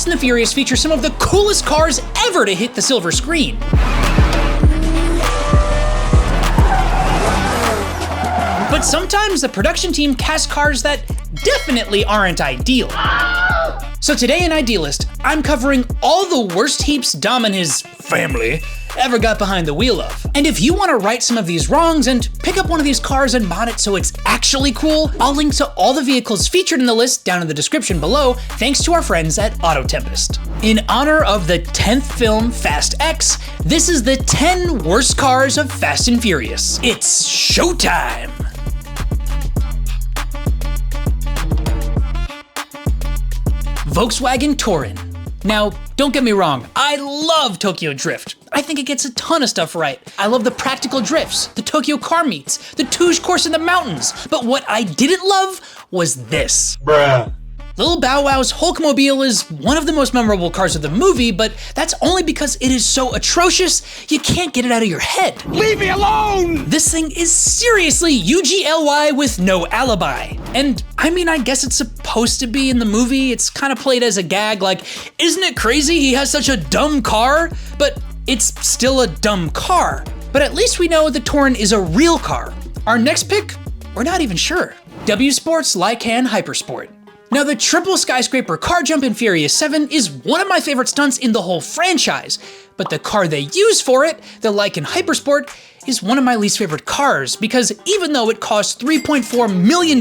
Fast and the Furious features some of the coolest cars ever to hit the silver screen. But sometimes the production team casts cars that definitely aren't ideal. So today in Idealist, I'm covering all the worst heaps Dom and his family ever got behind the wheel of. And if you want to right some of these wrongs and pick up one of these cars and mod it so it's actually cool, I'll link to all the vehicles featured in the list down in the description below, thanks to our friends at Auto Tempest. In honor of the 10th film Fast X, this is the 10 worst cars of Fast and Furious. It's showtime! Volkswagen Tauren. Now, don't get me wrong, I love Tokyo Drift. I think it gets a ton of stuff right. I love the practical drifts, the Tokyo car meets, the Touge course in the mountains. But what I didn't love was this. Bruh. Little Bow Wow's Hulkmobile is one of the most memorable cars of the movie, but that's only because it is so atrocious, you can't get it out of your head. Leave me alone! This thing is seriously UGLY with no alibi. And I mean, I guess it's supposed to be in the movie. It's kind of played as a gag, like, isn't it crazy he has such a dumb car? But it's still a dumb car. But at least we know the Tauren is a real car. Our next pick, we're not even sure. W Sport's Lycan Hypersport. Now, the triple skyscraper car jump in Furious 7 is one of my favorite stunts in the whole franchise, but the car they use for it, the Lycan Hypersport, is one of my least favorite cars because even though it costs $3.4 million,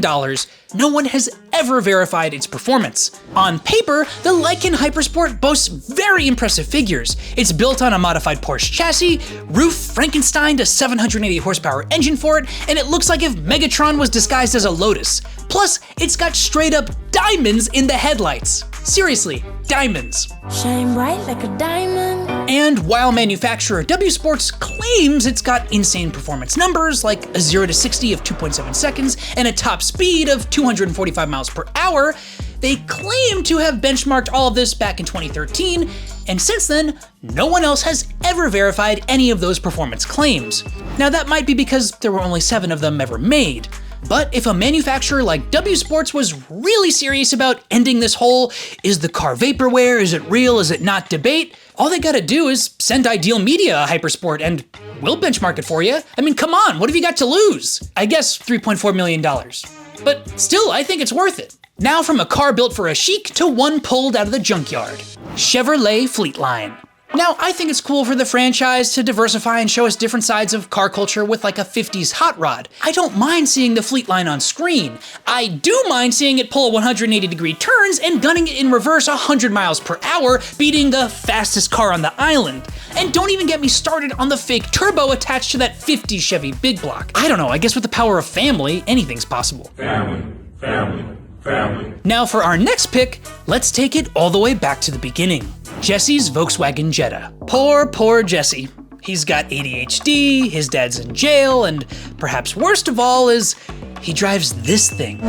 no one has ever verified its performance. On paper, the Lycan Hypersport boasts very impressive figures. It's built on a modified Porsche chassis, Roof Frankensteined a 780 horsepower engine for it, and it looks like if Megatron was disguised as a Lotus. Plus, it's got straight up diamonds in the headlights. Seriously, diamonds. Shine bright like a diamond. And while manufacturer W Sports claims it's got insane performance numbers, like a 0 to 60 of 2.7 seconds and a top speed of 245 miles per hour, they claim to have benchmarked all of this back in 2013, and since then, no one else has ever verified any of those performance claims. Now that might be because there were only 7 of them ever made. But if a manufacturer like W Sports was really serious about ending this whole is the car vaporware, is it real, is it not debate, all they gotta do is send Ideal Media a Hypersport and we'll benchmark it for you. I mean, come on, what have you got to lose? I guess $3.4 million. But still, I think it's worth it. Now from a car built for a chic to one pulled out of the junkyard. Chevrolet Fleetline. Now, I think it's cool for the franchise to diversify and show us different sides of car culture with like a 50s hot rod. I don't mind seeing the Fleetline on screen. I do mind seeing it pull 180-degree turns and gunning it in reverse 100 miles per hour, beating the fastest car on the island. And don't even get me started on the fake turbo attached to that 50s Chevy Big Block. I don't know, I guess with the power of family, anything's possible. Family. Now for our next pick, let's take it all the way back to the beginning. Jesse's Volkswagen Jetta. Poor Jesse. He's got ADHD, his dad's in jail, and perhaps worst of all is he drives this thing.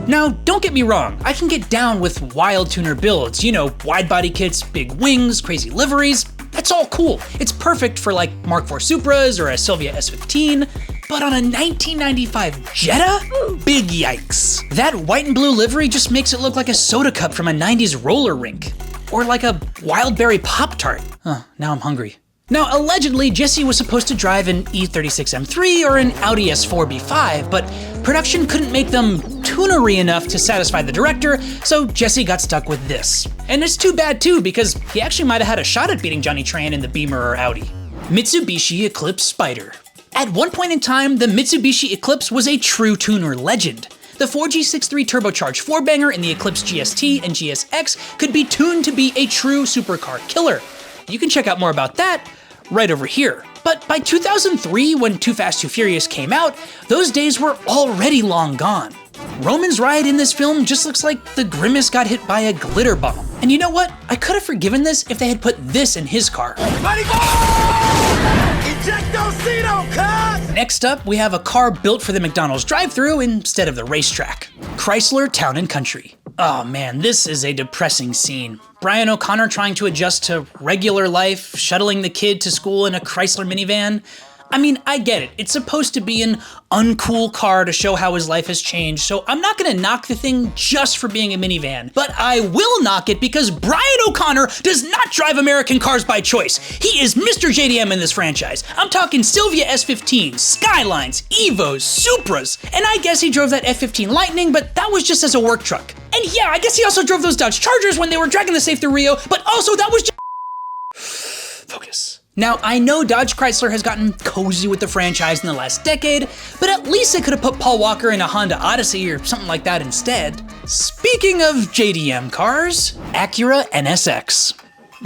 Now, don't get me wrong, I can get down with wild tuner builds, you know, wide body kits, big wings, crazy liveries. That's all cool. It's perfect for like Mark IV Supras or a Silvia S15. But on a 1995 Jetta? Big yikes. That white and blue livery just makes it look like a soda cup from a 90s roller rink. Or like a wild berry Pop-Tart. Now I'm hungry. Now, allegedly, Jesse was supposed to drive an E36 M3 or an Audi S4 B5, but production couldn't make them tunery enough to satisfy the director, so Jesse got stuck with this. And it's too bad too, because he actually might have had a shot at beating Johnny Tran in the Beamer or Audi. Mitsubishi Eclipse Spider. At one point in time, the Mitsubishi Eclipse was a true tuner legend. The 4G63 turbocharged 4-banger in the Eclipse GST and GSX could be tuned to be a true supercar killer. You can check out more about that right over here. But by 2003, when Too Fast, Too Furious came out, those days were already long gone. Roman's ride in this film just looks like the Grimace got hit by a glitter bomb. And you know what? I could have forgiven this if they had put this in his car. Next up, we have a car built for the McDonald's drive-thru instead of the racetrack. Chrysler Town & Country. Oh man, this is a depressing scene. Brian O'Connor trying to adjust to regular life, shuttling the kid to school in a Chrysler minivan. I mean, I get it. It's supposed to be an uncool car to show how his life has changed, so I'm not gonna knock the thing just for being a minivan. But I will knock it because Brian O'Connor does not drive American cars by choice. He is Mr. JDM in this franchise. I'm talking Sylvia S15s, Skylines, Evos, Supras, and I guess he drove that F-15 Lightning, but that was just as a work truck. And yeah, I guess he also drove those Dodge Chargers when they were dragging the safe through Rio, but also that was just... Focus. Now, I know Dodge Chrysler has gotten cozy with the franchise in the last decade, but at least they could have put Paul Walker in a Honda Odyssey or something like that instead. Speaking of JDM cars, Acura NSX.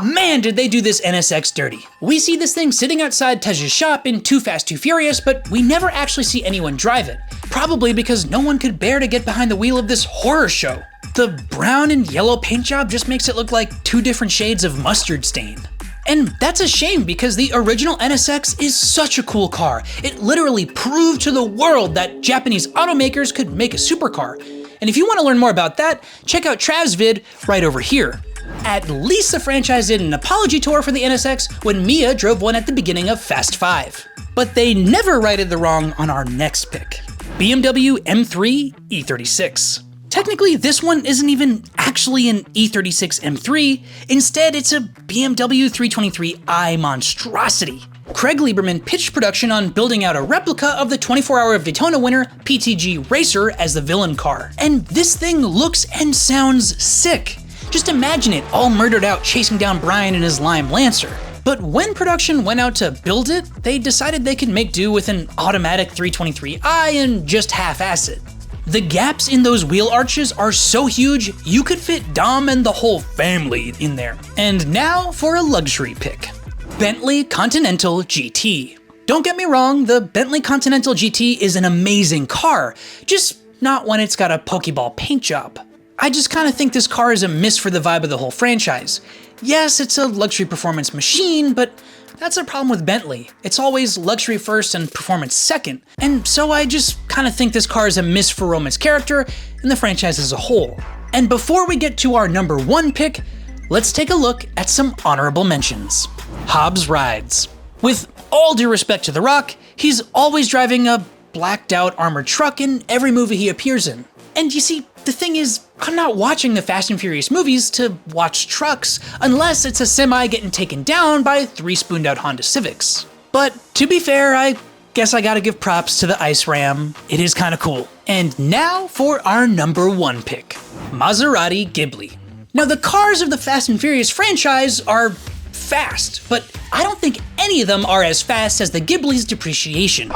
Man, did they do this NSX dirty. We see this thing sitting outside Tej's shop in Too Fast, Too Furious, but we never actually see anyone drive it. Probably because no one could bear to get behind the wheel of this horror show. The brown and yellow paint job just makes it look like two different shades of mustard stain. And that's a shame because the original NSX is such a cool car. It literally proved to the world that Japanese automakers could make a supercar. And if you want to learn more about that, check out Trav's vid right over here. At least the franchise did an apology tour for the NSX when Mia drove one at the beginning of Fast 5. But they never righted the wrong on our next pick, BMW M3 E36. Technically, this one isn't even actually an E36 M3. Instead, it's a BMW 323i monstrosity. Craig Lieberman pitched production on building out a replica of the 24-Hour of Daytona winner PTG Racer as the villain car. And this thing looks and sounds sick. Just imagine it all murdered out chasing down Brian in his Lime Lancer. But when production went out to build it, they decided they could make do with an automatic 323i and just half-ass it. The gaps in those wheel arches are so huge, you could fit Dom and the whole family in there. And now for a luxury pick. Bentley Continental GT. Don't get me wrong, the Bentley Continental GT is an amazing car, just not when it's got a Pokeball paint job. I just kind of think this car is a miss for the vibe of the whole franchise. Yes, it's a luxury performance machine, but that's a problem with Bentley. It's always luxury first and performance second. And so I just kind of think this car is a miss for Roman's character and the franchise as a whole. And before we get to our number one pick, let's take a look at some honorable mentions. Hobbs Rides. With all due respect to The Rock, he's always driving a blacked out armored truck in every movie he appears in. And you see, the thing is, I'm not watching the Fast and Furious movies to watch trucks, unless it's a semi getting taken down by 3 spooned out Honda Civics. But to be fair, I guess I gotta give props to the Ice Ram. It is kinda cool. And now for our number one pick, Maserati Ghibli. Now the cars of the Fast and Furious franchise are fast, but I don't think any of them are as fast as the Ghibli's depreciation.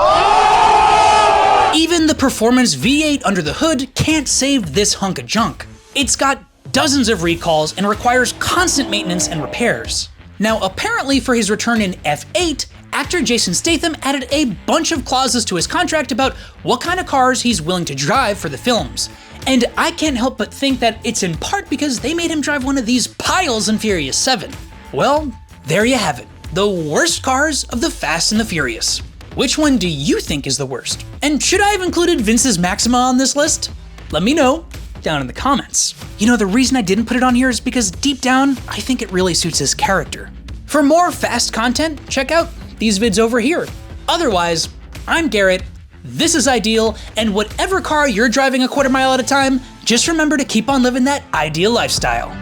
Even the performance V8 under the hood can't save this hunk of junk. It's got dozens of recalls and requires constant maintenance and repairs. Now apparently for his return in F8, actor Jason Statham added a bunch of clauses to his contract about what kind of cars he's willing to drive for the films. And I can't help but think that it's in part because they made him drive one of these piles in Furious 7. Well, there you have it. The worst cars of the Fast and the Furious. Which one do you think is the worst? And should I have included Vince's Maxima on this list? Let me know down in the comments. You know, the reason I didn't put it on here is because deep down, I think it really suits his character. For more Fast content, check out these vids over here. Otherwise, I'm Garrett, this is Ideal, and whatever car you're driving a quarter mile at a time, just remember to keep on living that ideal lifestyle.